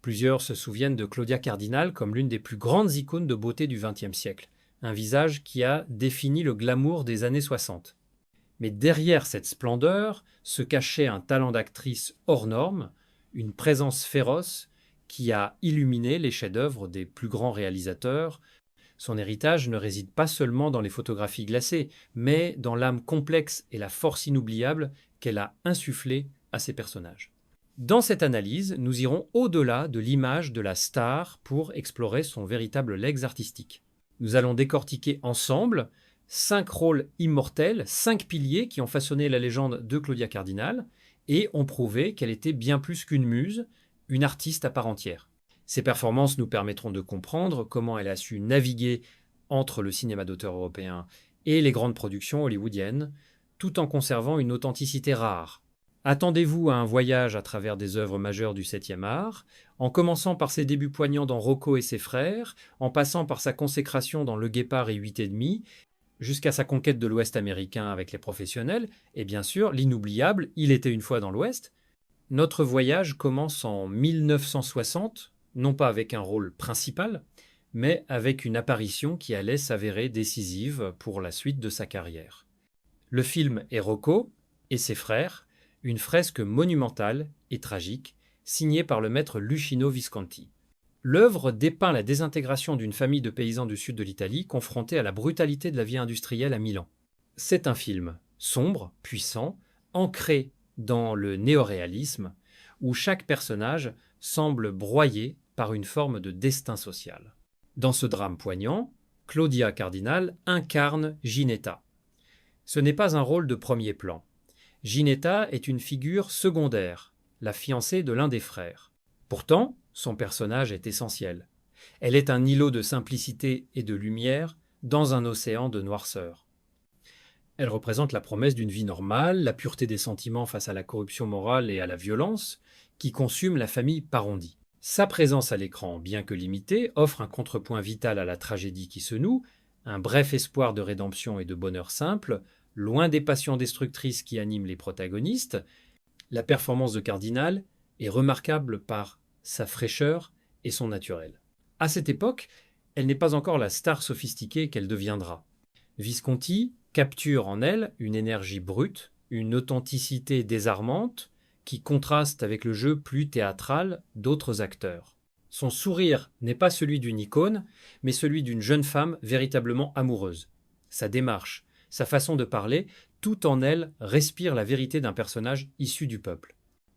Plusieurs se souviennent de Claudia Cardinal comme l'une des plus grandes icônes de beauté du XXe siècle, un visage qui a défini le glamour des années 60. Mais derrière cette splendeur se cachait un talent d'actrice hors norme, une présence féroce qui a illuminé les chefs-d'œuvre des plus grands réalisateurs. Son héritage ne réside pas seulement dans les photographies glacées, mais dans l'âme complexe et la force inoubliable qu'elle a insufflée à ses personnages. Dans cette analyse, nous irons au-delà de l'image de la star pour explorer son véritable legs artistique. Nous allons décortiquer ensemble 5 rôles immortels, 5 piliers qui ont façonné la légende de Claudia Cardinal et ont prouvé qu'elle était bien plus qu'une muse, une artiste à part entière. Ces performances nous permettront de comprendre comment elle a su naviguer entre le cinéma d'auteur européen et les grandes productions hollywoodiennes, tout en conservant une authenticité rare. Attendez-vous à un voyage à travers des œuvres majeures du 7e art, en commençant par ses débuts poignants dans Rocco et ses frères, en passant par sa consécration dans Le Guépard et 8 et demi, jusqu'à sa conquête de l'Ouest américain avec les professionnels, et bien sûr l'inoubliable Il était une fois dans l'Ouest. Notre voyage commence en 1960, non pas avec un rôle principal, mais avec une apparition qui allait s'avérer décisive pour la suite de sa carrière. Le film est Rocco et ses frères, une fresque monumentale et tragique, signée par le maître Luchino Visconti. L'œuvre dépeint la désintégration d'une famille de paysans du sud de l'Italie confrontée à la brutalité de la vie industrielle à Milan. C'est un film sombre, puissant, ancré dans le néoréalisme, où chaque personnage semble broyé par une forme de destin social. Dans ce drame poignant, Claudia Cardinal incarne Ginetta. Ce n'est pas un rôle de premier plan. Ginetta est une figure secondaire, la fiancée de l'un des frères. Pourtant, son personnage est essentiel. Elle est un îlot de simplicité et de lumière dans un océan de noirceur. Elle représente la promesse d'une vie normale, la pureté des sentiments face à la corruption morale et à la violence qui consume la famille Parondi. Sa présence à l'écran, bien que limitée, offre un contrepoint vital à la tragédie qui se noue, un bref espoir de rédemption et de bonheur simple, loin des passions destructrices qui animent les protagonistes. La performance de Cardinal est remarquable par sa fraîcheur et son naturel. À cette époque, elle n'est pas encore la star sophistiquée qu'elle deviendra. Visconti capture en elle une énergie brute, une authenticité désarmante qui contraste avec le jeu plus théâtral d'autres acteurs. Son sourire n'est pas celui d'une icône, mais celui d'une jeune femme véritablement amoureuse. Sa démarche, sa façon de parler, tout en elle respire la vérité d'un personnage issu du peuple.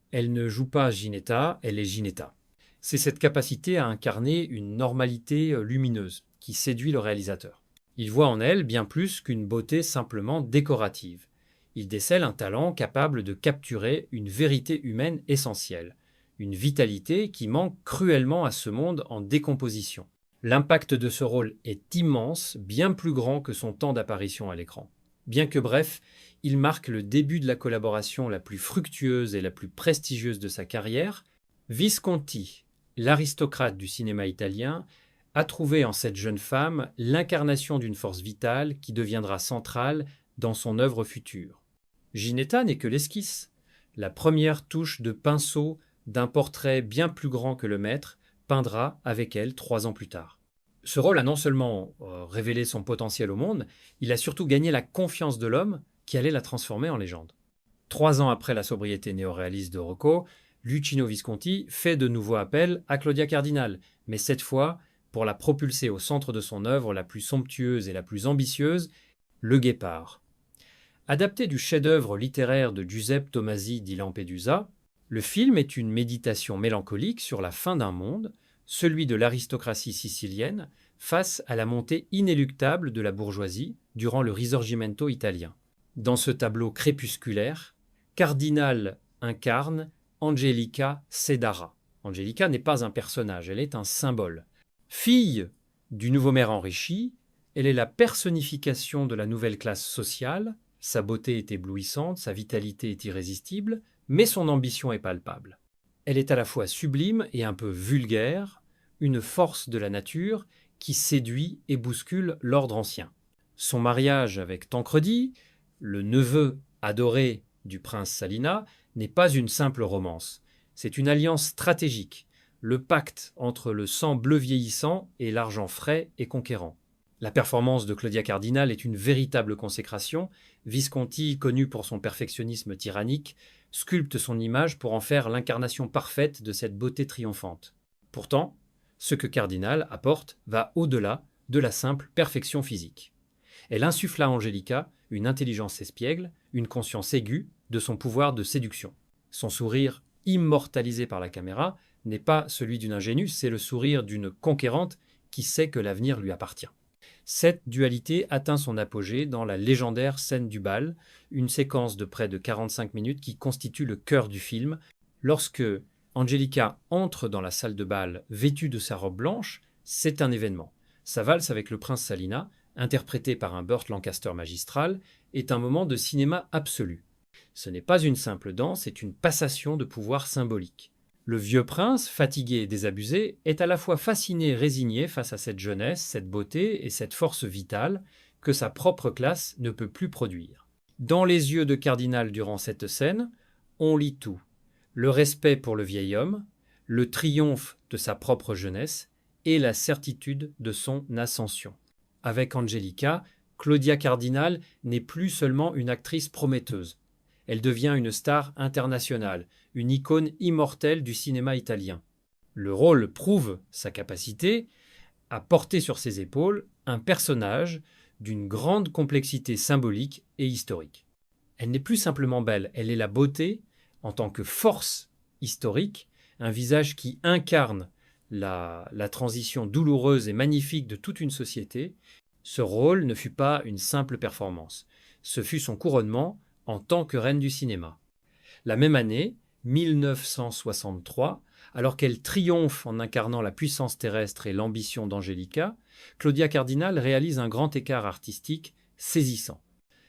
Elle ne joue pas Ginetta, elle est Ginetta. C'est cette capacité à incarner une normalité lumineuse qui séduit le réalisateur. Il voit en elle bien plus qu'une beauté simplement décorative. Il décèle un talent capable de capturer une vérité humaine essentielle, une vitalité qui manque cruellement à ce monde en décomposition. L'impact de ce rôle est immense, bien plus grand que son temps d'apparition à l'écran. Bien que bref, il marque le début de la collaboration la plus fructueuse et la plus prestigieuse de sa carrière. Visconti, l'aristocrate du cinéma italien, a trouvé en cette jeune femme l'incarnation d'une force vitale qui deviendra centrale dans son œuvre future. Ginetta n'est que l'esquisse, la première touche de pinceau d'un portrait bien plus grand que le maître peindra avec elle 3 ans plus tard. Ce rôle a non seulement révélé son potentiel au monde, il a surtout gagné la confiance de l'homme qui allait la transformer en légende. 3 ans après la sobriété néoréaliste de Rocco, Luchino Visconti fait de nouveau appel à Claudia Cardinal, mais cette fois pour la propulser au centre de son œuvre la plus somptueuse et la plus ambitieuse, Le Guépard. Adapté du chef-d'œuvre littéraire de Giuseppe Tomasi di Lampedusa, le film est une méditation mélancolique sur la fin d'un monde, celui de l'aristocratie sicilienne, face à la montée inéluctable de la bourgeoisie durant le Risorgimento italien. Dans ce tableau crépusculaire, Cardinal incarne Angelica Sedara. Angelica n'est pas un personnage, elle est un symbole. Fille du nouveau maire enrichi, elle est la personnification de la nouvelle classe sociale. Sa beauté est éblouissante, sa vitalité est irrésistible, mais son ambition est palpable. Elle est à la fois sublime et un peu vulgaire, une force de la nature qui séduit et bouscule l'ordre ancien. Son mariage avec Tancredi, le neveu adoré du prince Salina, n'est pas une simple romance. C'est une alliance stratégique, le pacte entre le sang bleu vieillissant et l'argent frais et conquérant. La performance de Claudia Cardinal est une véritable consécration. Visconti, connu pour son perfectionnisme tyrannique, sculpte son image pour en faire l'incarnation parfaite de cette beauté triomphante. Pourtant, ce que Cardinal apporte va au-delà de la simple perfection physique. Elle insuffle à Angelica une intelligence espiègle, une conscience aiguë de son pouvoir de séduction. Son sourire, immortalisé par la caméra, n'est pas celui d'une ingénue, c'est le sourire d'une conquérante qui sait que l'avenir lui appartient. Cette dualité atteint son apogée dans la légendaire scène du bal, une séquence de près de 45 minutes qui constitue le cœur du film. Lorsque Angelica entre dans la salle de bal vêtue de sa robe blanche, c'est un événement. Sa valse avec le prince Salina, interprétée par un Burt Lancaster magistral, est un moment de cinéma absolu. Ce n'est pas une simple danse, c'est une passation de pouvoir symbolique. Le vieux prince, fatigué et désabusé, est à la fois fasciné et résigné face à cette jeunesse, cette beauté et cette force vitale que sa propre classe ne peut plus produire. Dans les yeux de Cardinal durant cette scène, on lit tout. Le respect pour le vieil homme, le triomphe de sa propre jeunesse et la certitude de son ascension. Avec Angelica, Claudia Cardinal n'est plus seulement une actrice prometteuse. Elle devient une star internationale, une icône immortelle du cinéma italien. Le rôle prouve sa capacité à porter sur ses épaules un personnage d'une grande complexité symbolique et historique. Elle n'est plus simplement belle, elle est la beauté en tant que force historique, un visage qui incarne la transition douloureuse et magnifique de toute une société. Ce rôle ne fut pas une simple performance, ce fut son couronnement en tant que reine du cinéma. La même année, 1963, alors qu'elle triomphe en incarnant la puissance terrestre et l'ambition d'Angelica, Claudia Cardinal réalise un grand écart artistique saisissant.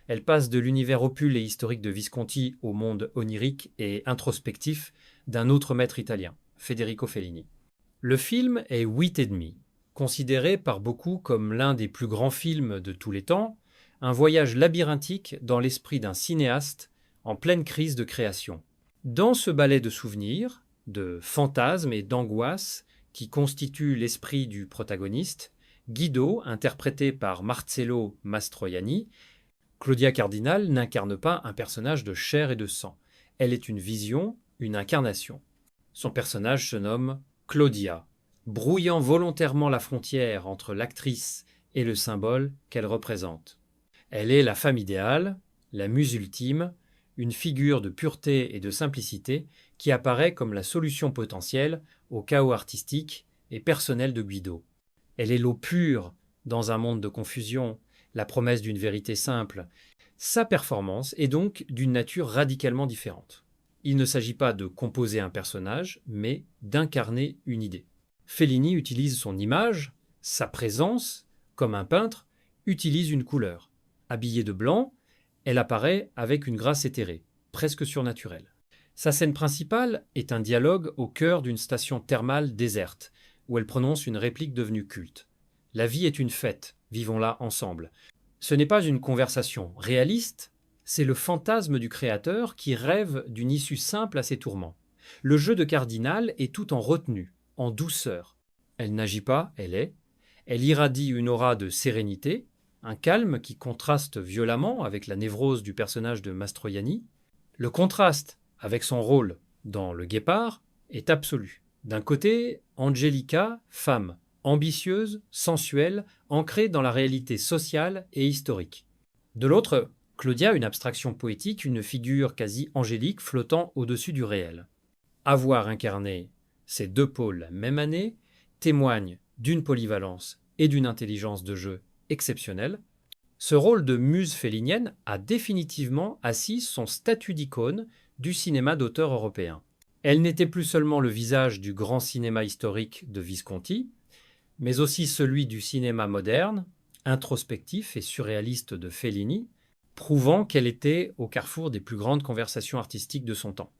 Elle passe de l'univers opule et historique de Visconti au monde onirique et introspectif d'un autre maître italien, Federico Fellini. Le film est 8,5, considéré par beaucoup comme l'un des plus grands films de tous les temps, un voyage labyrinthique dans l'esprit d'un cinéaste en pleine crise de création. Dans ce ballet de souvenirs, de fantasmes et d'angoisses qui constitue l'esprit du protagoniste, Guido, interprété par Marcello Mastroianni, Claudia Cardinal n'incarne pas un personnage de chair et de sang. Elle est une vision, une incarnation. Son personnage se nomme Claudia, brouillant volontairement la frontière entre l'actrice et le symbole qu'elle représente. Elle est la femme idéale, la muse ultime, une figure de pureté et de simplicité qui apparaît comme la solution potentielle au chaos artistique et personnel de Guido. Elle est l'eau pure dans un monde de confusion, la promesse d'une vérité simple. Sa performance est donc d'une nature radicalement différente. Il ne s'agit pas de composer un personnage, mais d'incarner une idée. Fellini utilise son image, sa présence, comme un peintre utilise une couleur. Habillée de blanc, elle apparaît avec une grâce éthérée, presque surnaturelle. Sa scène principale est un dialogue au cœur d'une station thermale déserte, où elle prononce une réplique devenue culte. La vie est une fête, vivons-la ensemble. Ce n'est pas une conversation réaliste, c'est le fantasme du créateur qui rêve d'une issue simple à ses tourments. Le jeu de Cardinal est tout en retenue, en douceur. Elle n'agit pas, elle est. Elle irradie une aura de sérénité, un calme qui contraste violemment avec la névrose du personnage de Mastroianni. Le contraste avec son rôle dans Le Guépard est absolu. D'un côté, Angelica, femme, ambitieuse, sensuelle, ancrée dans la réalité sociale et historique. De l'autre, Claudia, une abstraction poétique, une figure quasi angélique flottant au-dessus du réel. Avoir incarné ces deux pôles la même année témoigne d'une polyvalence et d'une intelligence de jeu exceptionnelle. Ce rôle de muse fellinienne a définitivement assis son statut d'icône du cinéma d'auteur européen. Elle n'était plus seulement le visage du grand cinéma historique de Visconti, mais aussi celui du cinéma moderne, introspectif et surréaliste de Fellini, prouvant qu'elle était au carrefour des plus grandes conversations artistiques de son temps.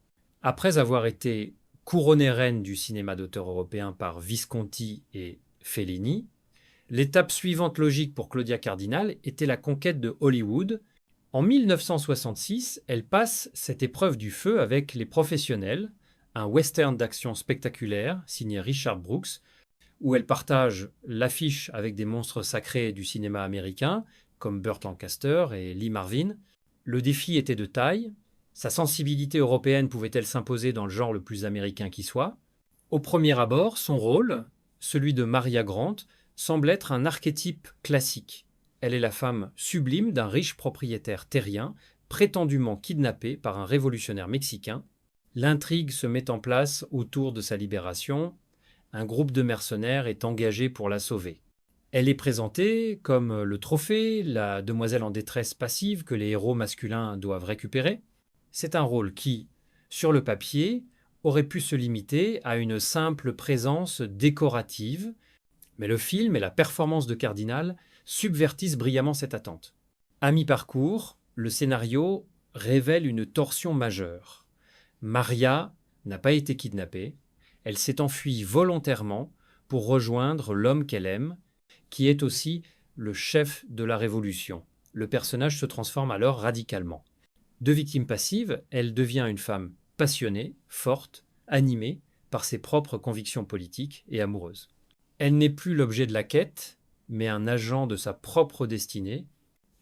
Après avoir été couronnée reine du cinéma d'auteur européen par Visconti et Fellini, l'étape suivante logique pour Claudia Cardinal était la conquête de Hollywood. En 1966, elle passe cette épreuve du feu avec Les Professionnels, un western d'action spectaculaire signé Richard Brooks, où elle partage l'affiche avec des monstres sacrés du cinéma américain, comme Burt Lancaster et Lee Marvin. Le défi était de taille. Sa sensibilité européenne pouvait-elle s'imposer dans le genre le plus américain qui soit? Au premier abord, son rôle, celui de Maria Grant, semble être un archétype classique. Elle est la femme sublime d'un riche propriétaire terrien, prétendument kidnappé par un révolutionnaire mexicain. L'intrigue se met en place autour de sa libération. Un groupe de mercenaires est engagé pour la sauver. Elle est présentée comme le trophée, la demoiselle en détresse passive que les héros masculins doivent récupérer. C'est un rôle qui, sur le papier, aurait pu se limiter à une simple présence décorative, mais le film et la performance de Cardinal subvertissent brillamment cette attente. À mi-parcours, le scénario révèle une torsion majeure. Maria n'a pas été kidnappée, elle s'est enfuie volontairement pour rejoindre l'homme qu'elle aime, qui est aussi le chef de la révolution. Le personnage se transforme alors radicalement. De victime passive, elle devient une femme passionnée, forte, animée par ses propres convictions politiques et amoureuses. Elle n'est plus l'objet de la quête, mais un agent de sa propre destinée.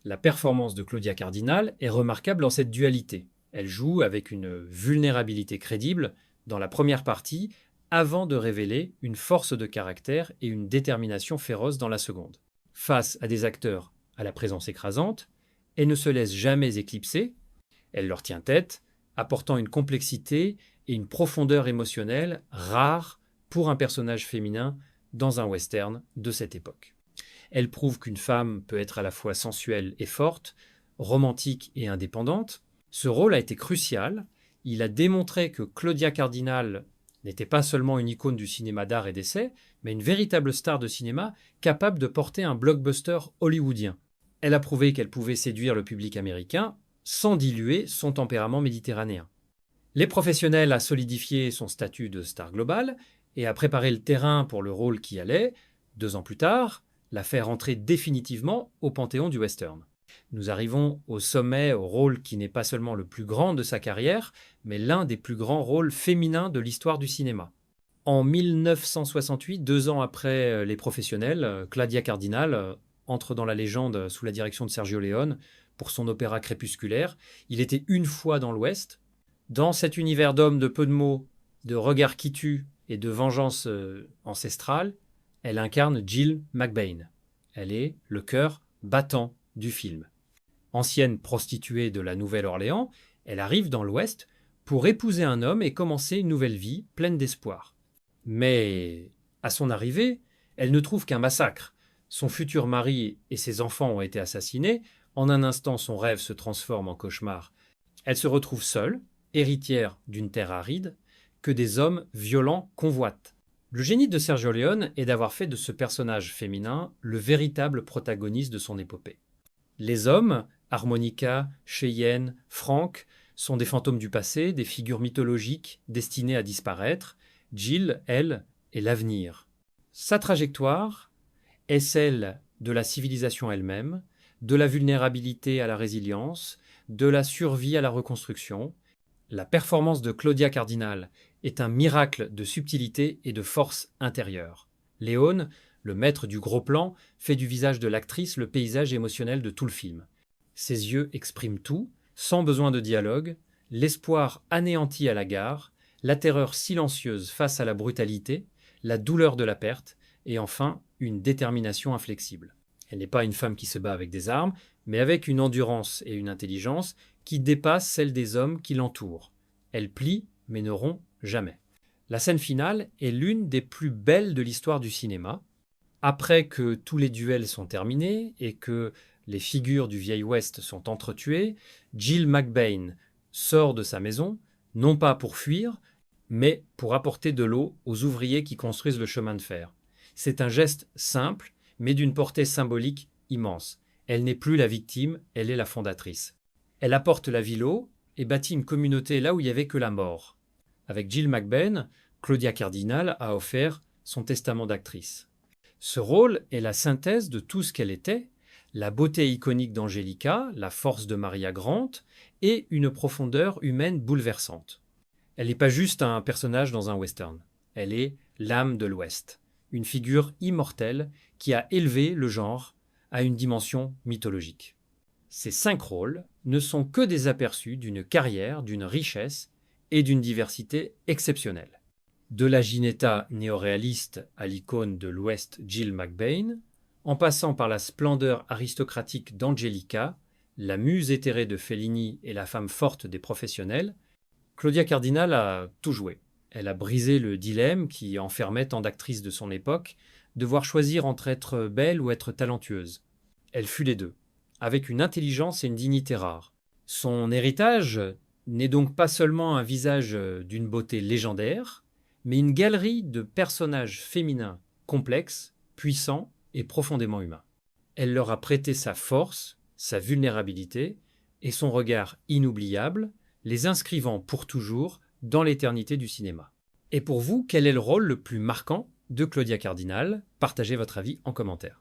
La performance de Claudia Cardinal est remarquable en cette dualité. Elle joue avec une vulnérabilité crédible dans la première partie, avant de révéler une force de caractère et une détermination féroce dans la seconde. Face à des acteurs à la présence écrasante, elle ne se laisse jamais éclipser, elle leur tient tête, apportant une complexité et une profondeur émotionnelle rares pour un personnage féminin dans un western de cette époque. Elle prouve qu'une femme peut être à la fois sensuelle et forte, romantique et indépendante. Ce rôle a été crucial. Il a démontré que Claudia Cardinal n'était pas seulement une icône du cinéma d'art et d'essai, mais une véritable star de cinéma capable de porter un blockbuster hollywoodien. Elle a prouvé qu'elle pouvait séduire le public américain sans diluer son tempérament méditerranéen. Les Professionnels a solidifié son statut de star globale et a préparé le terrain pour le rôle qui allait, 2 ans plus tard, la faire entrer définitivement au panthéon du western. Nous arrivons au sommet, au rôle qui n'est pas seulement le plus grand de sa carrière, mais l'un des plus grands rôles féminins de l'histoire du cinéma. En 1968, 2 ans après Les Professionnels, Claudia Cardinal entre dans la légende sous la direction de Sergio Leone pour son opéra crépusculaire. Il était une fois dans l'Ouest. Dans cet univers d'hommes de peu de mots, de regards qui tuent et de vengeance ancestrale, elle incarne Jill McBain. Elle est le cœur battant du film. Ancienne prostituée de la Nouvelle-Orléans, elle arrive dans l'Ouest pour épouser un homme et commencer une nouvelle vie pleine d'espoir. Mais à son arrivée, elle ne trouve qu'un massacre. Son futur mari et ses enfants ont été assassinés. En un instant, son rêve se transforme en cauchemar. Elle se retrouve seule, héritière d'une terre aride, que des hommes violents convoitent. Le génie de Sergio Leone est d'avoir fait de ce personnage féminin le véritable protagoniste de son épopée. Les hommes, Harmonica, Cheyenne, Frank, sont des fantômes du passé, des figures mythologiques destinées à disparaître. Jill, elle, est l'avenir. Sa trajectoire est celle de la civilisation elle-même, de la vulnérabilité à la résilience, de la survie à la reconstruction. La performance de Claudia Cardinal est un miracle de subtilité et de force intérieure. Leone, le maître du gros plan, fait du visage de l'actrice le paysage émotionnel de tout le film. Ses yeux expriment tout, sans besoin de dialogue, l'espoir anéanti à la gare, la terreur silencieuse face à la brutalité, la douleur de la perte, et enfin une détermination inflexible. Elle n'est pas une femme qui se bat avec des armes, mais avec une endurance et une intelligence qui dépassent celles des hommes qui l'entourent. Elle plie, mais ne rompt jamais. La scène finale est l'une des plus belles de l'histoire du cinéma. Après que tous les duels sont terminés et que les figures du vieil Ouest sont entretuées, Jill McBain sort de sa maison, non pas pour fuir, mais pour apporter de l'eau aux ouvriers qui construisent le chemin de fer. C'est un geste simple, mais d'une portée symbolique immense. Elle n'est plus la victime, elle est la fondatrice. Elle apporte la vie l'eau et bâtit une communauté là où il n'y avait que la mort. Avec Jill McBain, Claudia Cardinal a offert son testament d'actrice. Ce rôle est la synthèse de tout ce qu'elle était, la beauté iconique d'Angelica, la force de Maria Grant et une profondeur humaine bouleversante. Elle n'est pas juste un personnage dans un western. Elle est l'âme de l'Ouest, une figure immortelle qui a élevé le genre à une dimension mythologique. Ces 5 rôles ne sont que des aperçus d'une carrière, d'une richesse et d'une diversité exceptionnelle. De la Ginetta néoréaliste à l'icône de l'Ouest Jill McBain, en passant par la splendeur aristocratique d'Angelica, la muse éthérée de Fellini et la femme forte des professionnels, Claudia Cardinal a tout joué. Elle a brisé le dilemme qui enfermait tant d'actrices de son époque, devoir choisir entre être belle ou être talentueuse. Elle fut les deux, avec une intelligence et une dignité rares. Son héritage n'est donc pas seulement un visage d'une beauté légendaire, mais une galerie de personnages féminins complexes, puissants et profondément humains. Elle leur a prêté sa force, sa vulnérabilité et son regard inoubliable, les inscrivant pour toujours dans l'éternité du cinéma. Et pour vous, quel est le rôle le plus marquant de Claudia Cardinal? Partagez votre avis en commentaire.